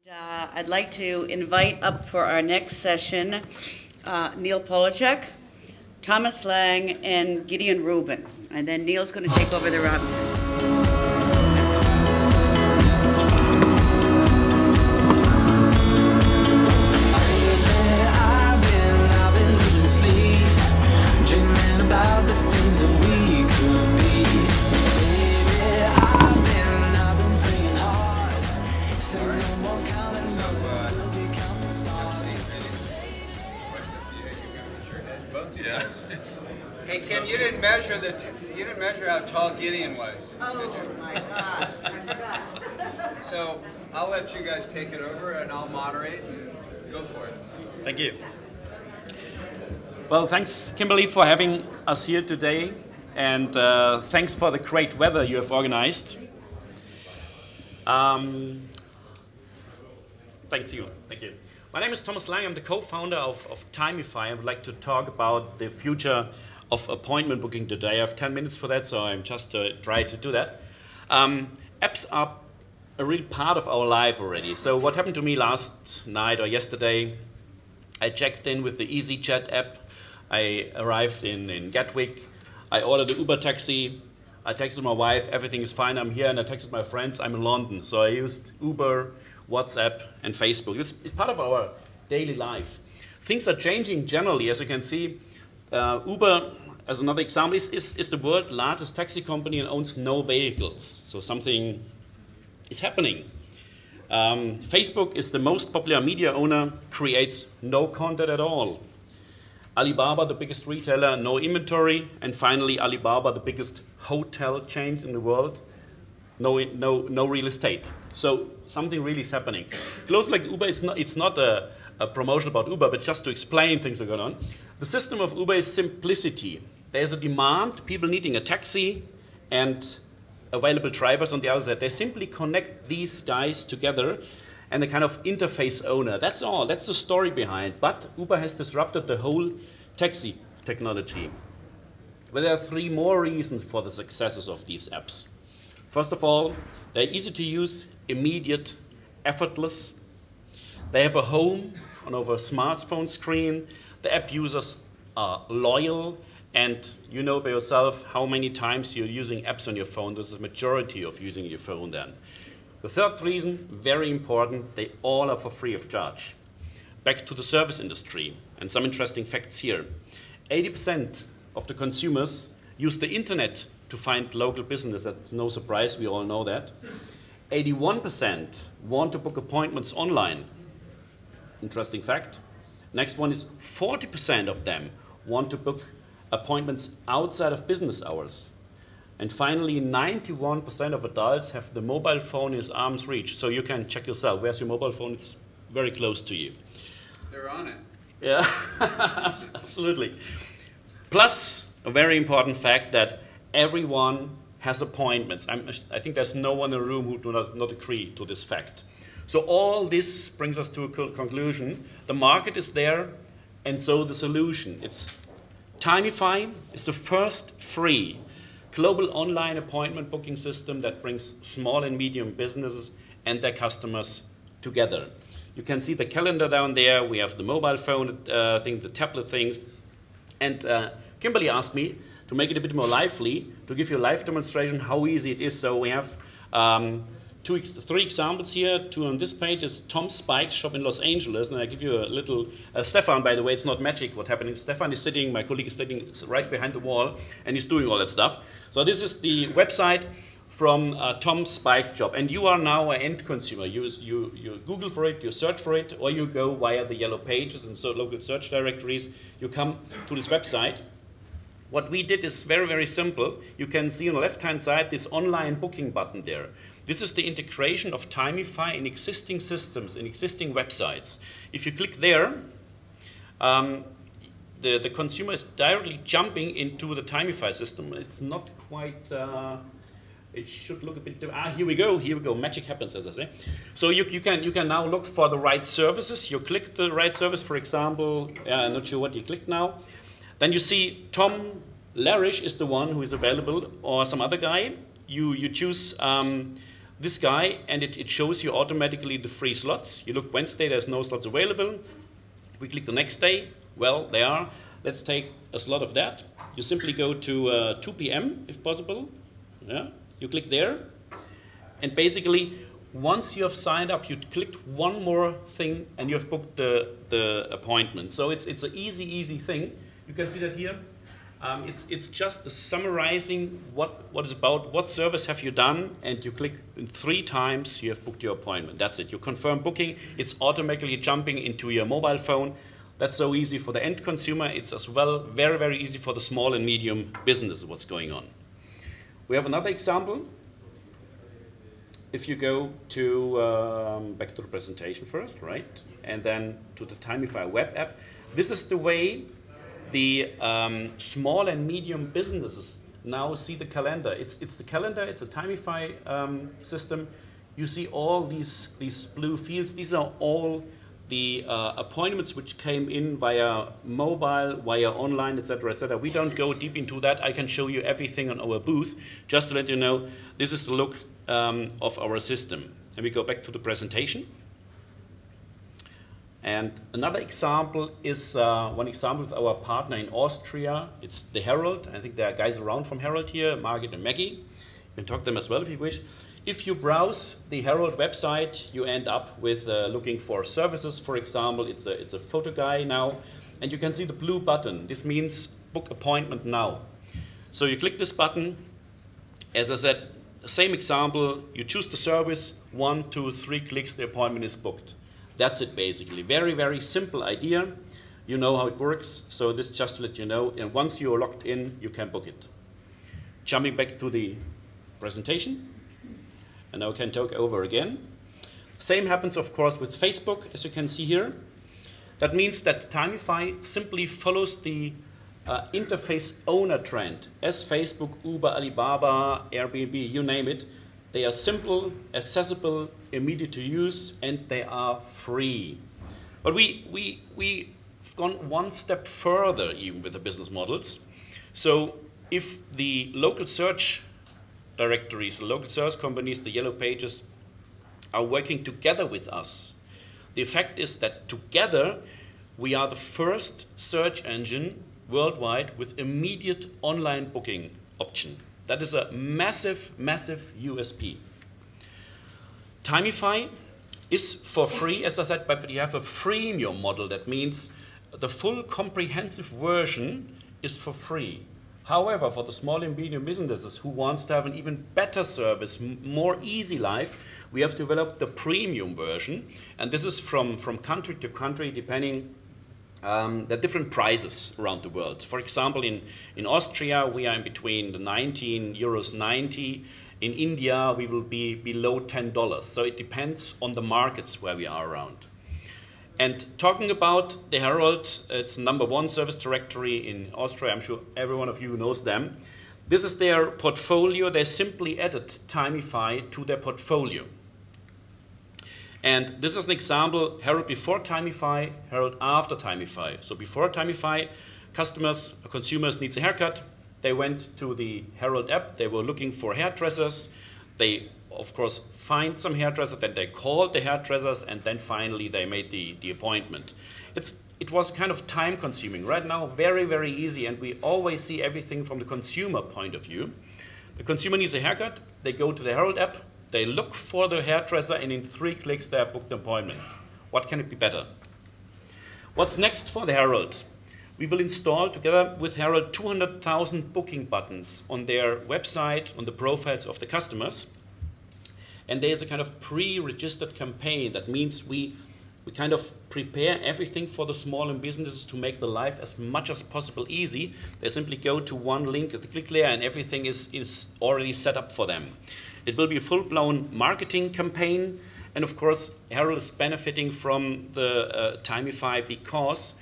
I'd like to invite up for our next session Neil Polachek, Thomas Lang, and Gideon Rubin. And then Neil's going to take over the round. Hey Kim, you didn't measure how tall Gideon was. Oh my gosh, I forgot. So I'll let you guys take it over, and I'll moderate. And go for it. Thank you. Well, thanks, Kimberly, for having us here today, and thanks for the great weather you have organized. Thank you. My name is Thomas Lang. I'm the co-founder of Timify. I would like to talk about the future of appointment booking today. I have 10 minutes for that, so I'm just trying to do that. Apps are a real part of our life already. So what happened to me last night or yesterday, I checked in with the EasyJet app. I arrived in Gatwick. I ordered an Uber taxi. I texted my wife, everything is fine, I'm here, and I texted my friends, I'm in London. So I used Uber, WhatsApp, and Facebook. It's part of our daily life. Things are changing generally, as you can see. Uber, as another example, is the world's largest taxi company and owns no vehicles. So something is happening. Facebook is the most popular media owner, creates no content at all. Alibaba, the biggest retailer, no inventory. And finally, Alibaba, the biggest hotel chain in the world, no real estate. So something really is happening. Close like Uber, it's not a promotion about Uber, but just to explain things that are going on. The system of Uber is simplicity. There's a demand, people needing a taxi, and available drivers on the other side. They simply connect these guys together and a kind of interface owner. That's all. That's the story behind. But Uber has disrupted the whole taxi technology. Well, there are three more reasons for the successes of these apps. First of all, they're easy to use, immediate, effortless. They have a home on over a smartphone screen. The app users are loyal, and you know by yourself how many times you're using apps on your phone. There's a majority of using your phone then. The third reason, very important, they all are for free of charge. Back to the service industry, and some interesting facts here. 80% of the consumers use the internet to find local business. That's no surprise, we all know that. 81% want to book appointments online. Interesting fact. Next one is 40% of them want to book appointments outside of business hours. And finally, 91% of adults have the mobile phone in his arm's reach. So you can check yourself. Where's your mobile phone? It's very close to you. They're on it. Yeah, absolutely. Plus, a very important fact that everyone has appointments. I think there's no one in the room who do not agree to this fact. So all this brings us to a conclusion. The market is there, and so the solution. Timify is the first free global online appointment booking system that brings small and medium businesses and their customers together. You can see the calendar down there. We have the mobile phone thing, the tablet things. And Kimberly asked me to make it a bit more lively, to give you a live demonstration how easy it is. So we have three examples here. Two on this page is Tom Spike's shop in Los Angeles. And I give you a little, Stefan, by the way, it's not magic what happened. Stefan is sitting, my colleague is sitting right behind the wall, and he's doing all that stuff. So this is the website from Tom Spike job. And you are now an end consumer. You Google for it, you search for it, or you go via the yellow pages and so local search directories. You come to this website. What we did is very, very simple. You can see on the left-hand side this online booking button there. This is the integration of Timify in existing systems, in existing websites. If you click there, the consumer is directly jumping into the Timify system. It's not quite, it should look a bit different. Here we go, magic happens, as I say. So you can now look for the right services. You click the right service, for example, I'm not sure what you clicked now. Then you see Tom Larish is the one who is available, or some other guy. You choose this guy, and it shows you automatically the free slots. You look Wednesday, there's no slots available. We click the next day, well, they are. Let's take a slot of that. You simply go to 2 p.m. if possible. Yeah? You click there, and basically, once you have signed up, you click one more thing, and you have booked the appointment. So it's an easy thing. You can see that here. It's just summarizing what is about, what service have you done, and you click 3 times, you have booked your appointment. That's it. You confirm booking. It's automatically jumping into your mobile phone. That's so easy for the end consumer. It's as well very easy for the small and medium business, what's going on. We have another example. If you go to, back to the presentation first, right? And then to the Timify web app. This is the way the small and medium businesses now see the calendar. It's the calendar, it's a Timify system. You see all these blue fields. These are all the appointments which came in via mobile, via online, etc., etc. We don't go deep into that. I can show you everything on our booth. Just to let you know, this is the look of our system. And we go back to the presentation. And another example is one example with our partner in Austria. It's the Herald. I think there are guys around from Herald here, Margit and Maggie. You can talk to them as well if you wish. If you browse the Herald website, you end up with looking for services. For example, it's a photo guy now. And you can see the blue button. This means book appointment now. So you click this button. As I said, the same example. You choose the service. 1, 2, 3 clicks, the appointment is booked. That's it basically. Very simple idea. You know how it works. So this just to let you know. And once you're logged in, you can book it. Jumping back to the presentation. And now I can talk over again. Same happens, of course, with Facebook, as you can see here. That means that Timify simply follows the interface owner trend. As Facebook, Uber, Alibaba, Airbnb, you name it. They are simple, accessible, immediate to use, and they are free. But we've gone one step further even with the business models. So if the local search directories, the local search companies, the Yellow Pages, are working together with us, the effect is that together we are the first search engine worldwide with immediate online booking option. That is a massive USP. Timify is for free, as I said, but you have a freemium model. That means the full comprehensive version is for free. However, for the small and medium businesses who wants to have an even better service, more easy life, we have developed the premium version. And this is from country to country, depending the different prices around the world. For example, in Austria, we are in between the 19 euros 90. In India, we will be below $10. So it depends on the markets where we are around. And talking about the Herald, it's #1 service directory in Austria. I'm sure every one of you knows them. This is their portfolio. They simply added Timify to their portfolio. And this is an example, Herald before Timify, Herald after Timify. So before Timify, consumers needs a haircut. They went to the Herald app. They were looking for hairdressers. They, of course, find some hairdresser. Then they called the hairdressers, and then finally they made the appointment. It was kind of time-consuming. Right now, very easy, and we always see everything from the consumer point of view. The consumer needs a haircut. They go to the Herald app. They look for the hairdresser, and in 3 clicks, they have booked an appointment. What can it be better? What's next for the Herald? We will install, together with Herald, 200,000 booking buttons on their website, on the profiles of the customers. And there's a kind of pre-registered campaign. That means we kind of prepare everything for the small and businesses to make the life as much as possible easy. They simply go to one link at the click layer, and everything is already set up for them. It will be a full-blown marketing campaign. And of course, Herald is benefiting from the Timify because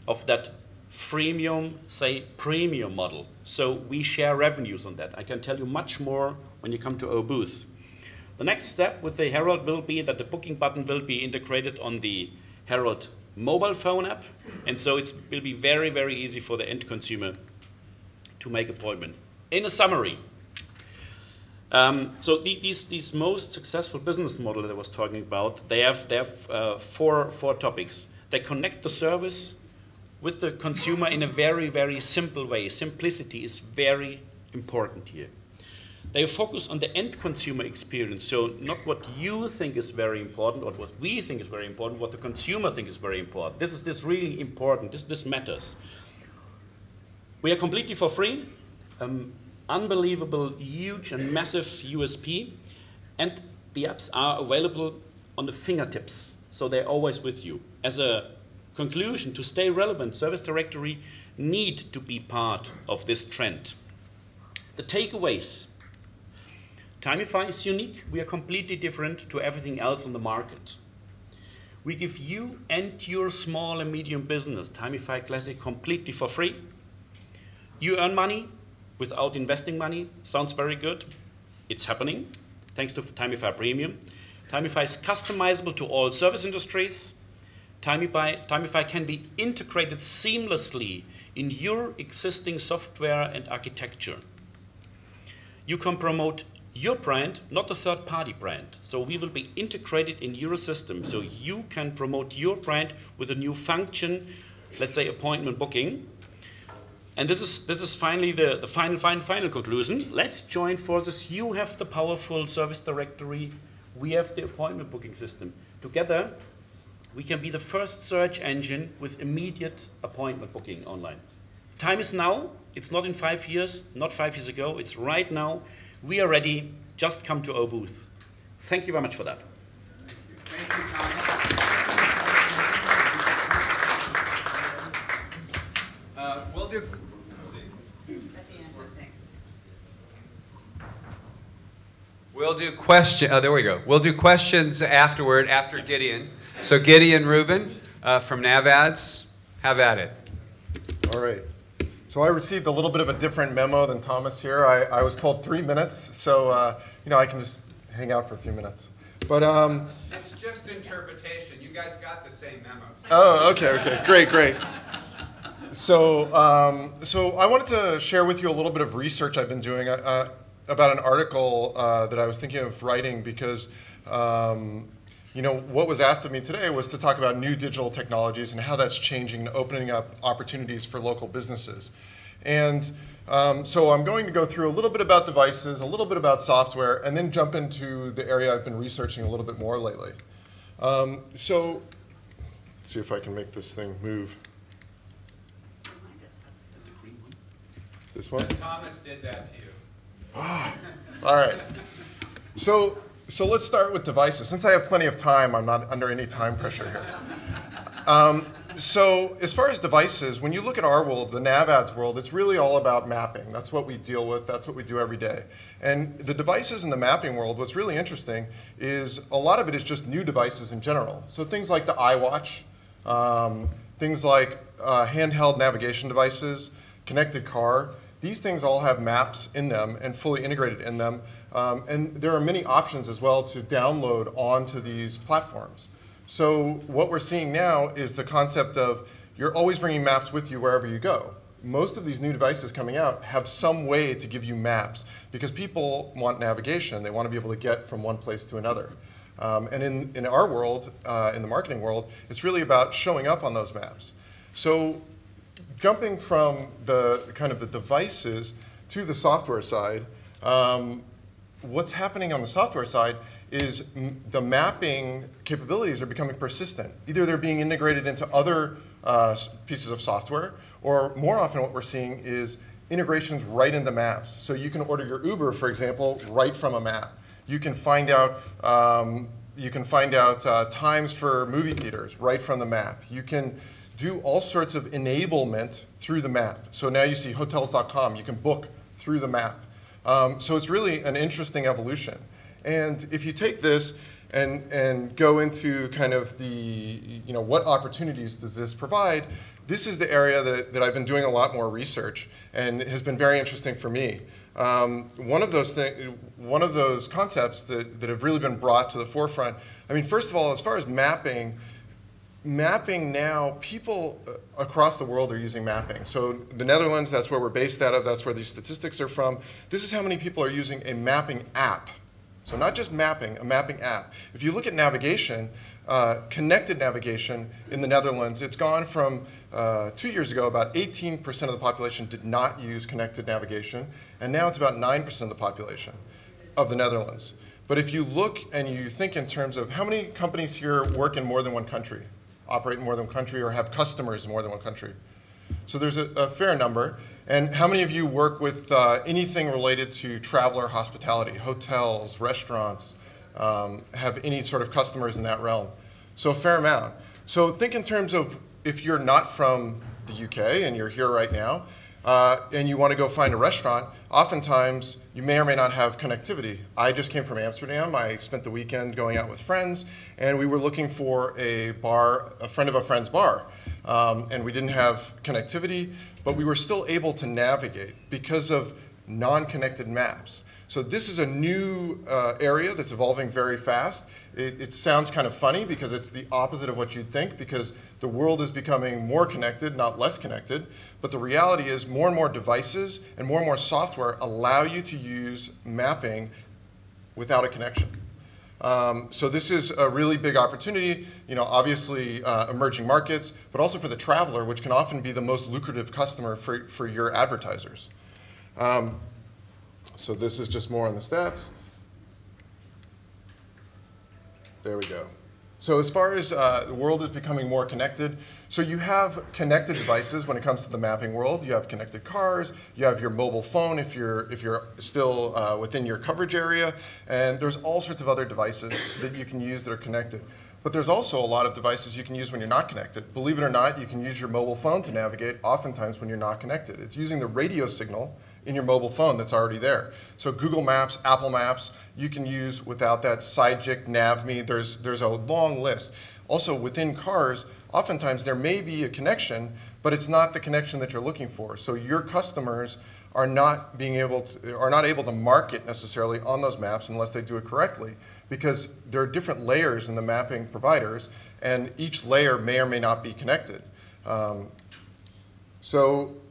of that freemium, say, premium model. So we share revenues on that. I can tell you much more when you come to our booth. The next step with the Herald will be that the booking button will be integrated on the Herald mobile phone app. And so it will be very easy for the end consumer to make an appointment. In a summary, So these most successful business model that I was talking about, they have four topics. They connect the service with the consumer in a very, very simple way. Simplicity is very important here. They focus on the end consumer experience, so not what you think is very important or what we think is very important, what the consumer thinks is very important. This is really important. This matters. We are completely for free. Unbelievable, huge and massive USP, and the apps are available on the fingertips, so they're always with you. As a conclusion, to stay relevant, Service Directory need to be part of this trend. The takeaways. Timify is unique. We are completely different to everything else on the market. We give you and your small and medium business Timify Classic completely for free. You earn money without investing money. Sounds very good. It's happening, thanks to Timify Premium. Timify is customizable to all service industries. Timify can be integrated seamlessly in your existing software and architecture. You can promote your brand, not a third-party brand. So we will be integrated in your system, so you can promote your brand with a new function, let's say appointment booking. And this is finally the final conclusion. Let's join forces. You have the powerful Service Directory. We have the appointment booking system. Together, we can be the first search engine with immediate appointment booking online. Time is now. It's not in 5 years, not 5 years ago. It's right now. We are ready. Just come to our booth. Thank you very much for that. Thank you, Thomas. We'll do. Let's see. We'll do question. Oh, there we go. We'll do questions afterward, after Gideon. So Gideon Rubin from NavAds, have at it. All right. So I received a little bit of a different memo than Thomas here. I was told 3 minutes, so I can just hang out for a few minutes. But It's just interpretation. You guys got the same memos. oh, okay, great. So so I wanted to share with you a little bit of research I've been doing about an article that I was thinking of writing because what was asked of me today was to talk about new digital technologies and how that's changing and opening up opportunities for local businesses. And so I'm going to go through a little bit about devices, a little bit about software, and then jump into the area I've been researching a little bit more lately. So let's see if I can make this thing move. This one? Thomas did that to you. All right. So let's start with devices. Since I have plenty of time, I'm not under any time pressure here. So as far as devices, when you look at our world, the NavAds world, it's really all about mapping. That's what we deal with. That's what we do every day. And the devices in the mapping world, what's really interesting is a lot of it is just new devices in general. So things like the iWatch, things like handheld navigation devices, connected car. These things all have maps in them and fully integrated in them. And there are many options as well to download onto these platforms. So what we're seeing now is the concept of you're always bringing maps with you wherever you go. Most of these new devices coming out have some way to give you maps because people want navigation. They want to be able to get from one place to another. And in our world, in the marketing world, it's really about showing up on those maps. So jumping from the kind of the devices to the software side, what's happening on the software side is the mapping capabilities are becoming persistent. Either they're being integrated into other pieces of software, or more often what we're seeing is integrations right into maps. So you can order your Uber, for example, right from a map. You can find out times for movie theaters right from the map. You can do all sorts of enablement through the map. So now you see hotels.com, you can book through the map. So it's really an interesting evolution. And if you take this and go into kind of the, what opportunities does this provide, this is the area that I've been doing a lot more research and has been very interesting for me. One of those concepts that have really been brought to the forefront, I mean, first of all, as far as mapping, mapping now, people across the world are using mapping. So the Netherlands, that's where we're based out of, that's where these statistics are from. This is how many people are using a mapping app. So not just mapping, a mapping app. If you look at navigation, connected navigation in the Netherlands, it's gone from 2 years ago, about 18% of the population did not use connected navigation, and now it's about 9% of the population of the Netherlands. But if you look and you think in terms of how many companies here work in more than one country, operate in more than one country, or have customers in more than one country. So there's a fair number. And how many of you work with anything related to traveler hospitality, hotels, restaurants, have any sort of customers in that realm? So a fair amount. So think in terms of if you're not from the UK and you're here right now, and you want to go find a restaurant, oftentimes you may or may not have connectivity. I just came from Amsterdam. I spent the weekend going out with friends, and we were looking for a bar, a friend of a friend's bar. And we didn't have connectivity, but we were still able to navigate because of non-connected maps. So this is a new area that's evolving very fast. It sounds kind of funny because it's the opposite of what you'd think, because the world is becoming more connected, not less connected. But the reality is more and more devices and more software allow you to use mapping without a connection. So this is a really big opportunity, obviously emerging markets, but also for the traveler, which can often be the most lucrative customer for your advertisers. So this is just more on the stats. There we go. So as far as the world is becoming more connected, so you have connected devices when it comes to the mapping world. You have connected cars, you have your mobile phone if you're still within your coverage area, and there's all sorts of other devices that you can use that are connected. But there's also a lot of devices you can use when you're not connected. Believe it or not, you can use your mobile phone to navigate oftentimes when you're not connected. It's using the radio signal in your mobile phone that's already there. So Google Maps, Apple Maps, you can use without that. Sidekick, NavMe, there's a long list. Also within cars, oftentimes there may be a connection, but it's not the connection that you're looking for. So your customers are not able to market necessarily on those maps unless they do it correctly, because there are different layers in the mapping providers, and each layer may or may not be connected.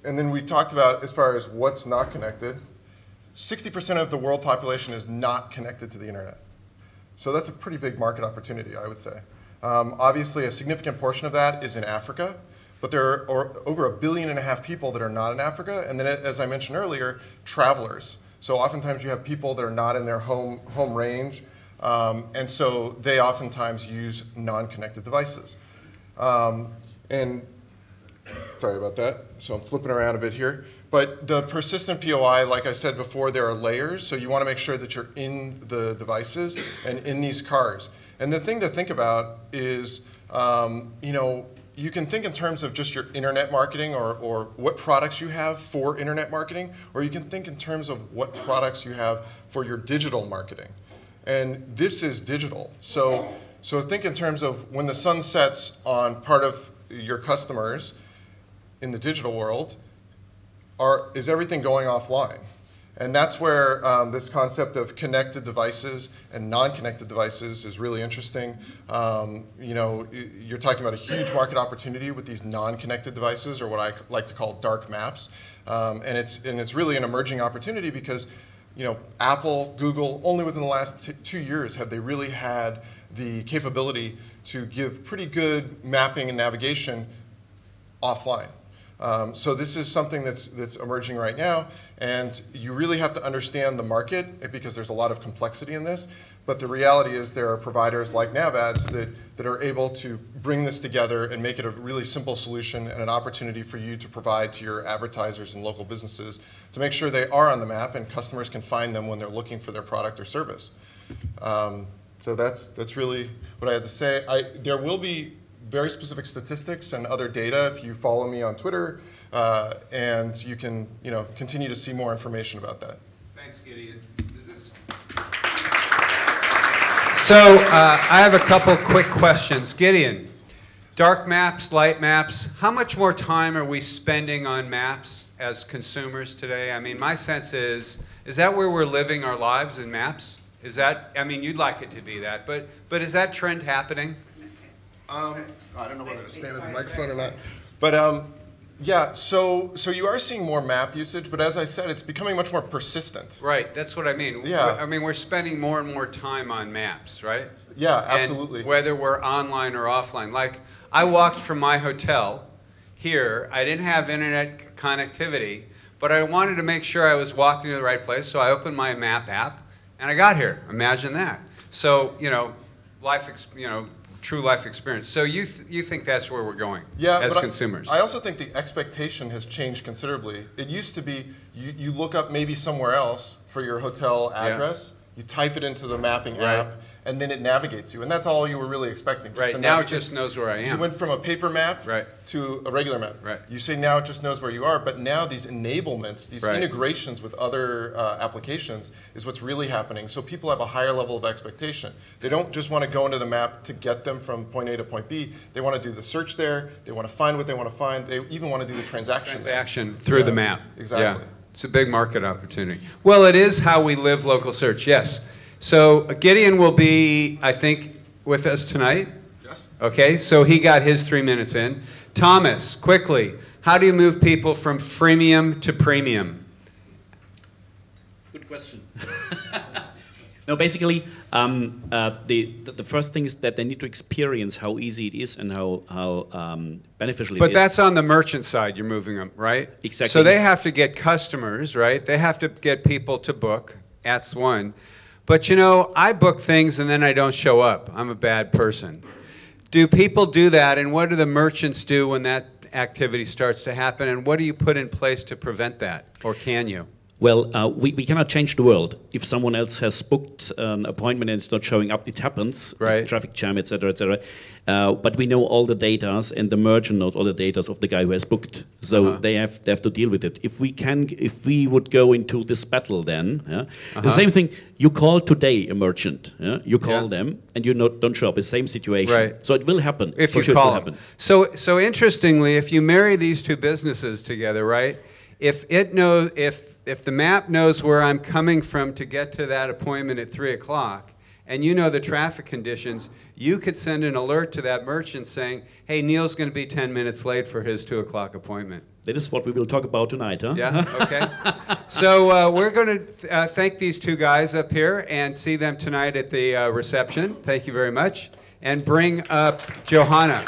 And then we talked about, as far as what's not connected, 60% of the world population is not connected to the internet. So that's a pretty big market opportunity, I would say. Obviously, a significant portion of that is in Africa, but there are over 1.5 billion people that are not in Africa, and then, as I mentioned earlier, travelers. So oftentimes you have people that are not in their home range, and so they oftentimes use non-connected devices. Sorry about that. So I'm flipping around a bit here. But the persistent POI, like I said before, there are layers. So you want to make sure that you're in the devices and in these cars. And the thing to think about is, you can think in terms of just your internet marketing or what products you have for internet marketing, or you can think in terms of what products you have for your digital marketing. And this is digital. So think in terms of when the sun sets on part of your customers in the digital world, is everything going offline? And that's where this concept of connected devices and non-connected devices is really interesting. You're talking about a huge market opportunity with these non-connected devices, or what I like to call dark maps. And it's really an emerging opportunity because Apple, Google, only within the last 2 years have they really had the capability to give pretty good mapping and navigation offline. So this is something that's emerging right now, and you really have to understand the market because there's a lot of complexity in this. But the reality is there are providers like NavAds that are able to bring this together and make it a really simple solution and an opportunity for you to provide to your advertisers and local businesses to make sure they are on the map and customers can find them when they're looking for their product or service. So that's really what I had to say. There will be very specific statistics and other data if you follow me on Twitter, and you can continue to see more information about that. Thanks, Gideon. So I have a couple quick questions. Gideon, dark maps, light maps, how much more time are we spending on maps as consumers today? I mean, my sense is that where we're living our lives in maps? Is that, I mean, you'd like it to be that, but is that trend happening? I don't know whether to stand at the microphone or not. But yeah, so you are seeing more map usage, but as I said, it's becoming much more persistent. Right, that's what I mean. Yeah. I mean, we're spending more and more time on maps, right? Yeah, And absolutely. whether we're online or offline. Like, I walked from my hotel here. I didn't have internet connectivity, but I wanted to make sure I was walking to the right place, so I opened my map app, and I got here. Imagine that. So, you know, true life experience. So you think that's where we're going as but consumers? I also think the expectation has changed considerably. It used to be you look up maybe somewhere else for your hotel address, you type it into the mapping Right. app, and then it navigates you. And that's all you were really expecting. Just Right, to now it navigate. just knows where I You am. went from a paper map Right. to a regular map. Right. You say now it just knows where you are, but now these enablements, these Right. integrations with other applications is what's really happening. So people have a higher level of expectation. They don't just want to go into the map to get them from point A to point B. They want to do the search there. They want to find what they want to find. They even want to do the transaction. Transaction through the map. Exactly. Yeah. It's a big market opportunity. Well, it is how we live local search, yes. So Gideon will be, I think, with us tonight. Yes. Okay, so he got his 3 minutes in. Thomas, quickly, how do you move people from freemium to premium? Good question. No, basically, the first thing is that they need to experience how easy it is and how beneficial it is. But that's on the merchant side, you're moving them, right? Exactly. So they have to get customers, right? They have to get people to book. That's one. But you know, I book things and then I don't show up. I'm a bad person. Do people do that, and what do the merchants do when that activity starts to happen, and what do you put in place to prevent that, or can you? Well, we cannot change the world. If someone else has booked an appointment and it's not showing up, it happens. Right. Traffic jam, etc., etc. But we know all the datas, and the merchant knows all the datas of the guy who has booked. So they have to deal with it. If we would go into this battle, then the same thing. You call today a merchant. You call them, and you don't show up. It's the same situation. Right. So it will happen. If For you sure call it will them. happen. So interestingly, if you marry these two businesses together, right? If the map knows where I'm coming from to get to that appointment at 3 o'clock, and you know the traffic conditions, you could send an alert to that merchant saying, hey, Neil's going to be 10 minutes late for his 2 o'clock appointment. That is what we will talk about tonight, huh? Yeah, okay. So we're going to thank these two guys up here and see them tonight at the reception. Thank you very much. And bring up Johanna.